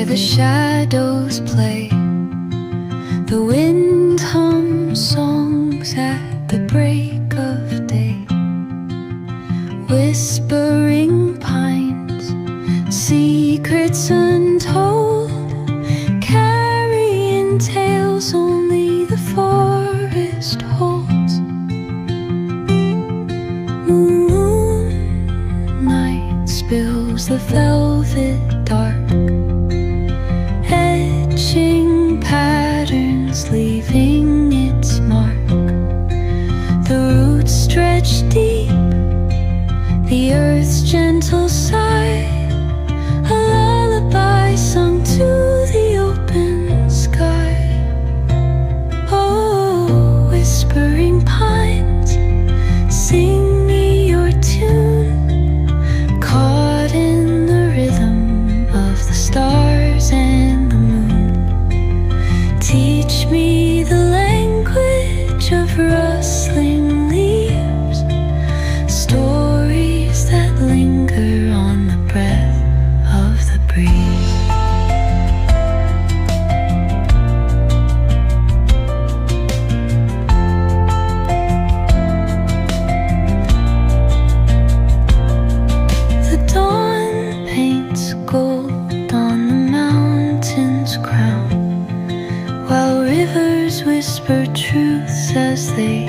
the shadows play. The wind hums songs at the break of day. Whispering pines, secrets untold, carrying tales only the forest holds. Moonlight spills the velvet dark, etching patterns, leaving its mark. The roots stretch deep, the earth's gentle sigh, a lullaby sung to the open sky. Oh, whispering pines, sing me your tune, caught in the rhythm of the stars and the moon. Teach me the language of rustling leaves, stories that linger on the breath of the breeze. The dawn paints gold on the mountain's crown, while rivers whisper truths as they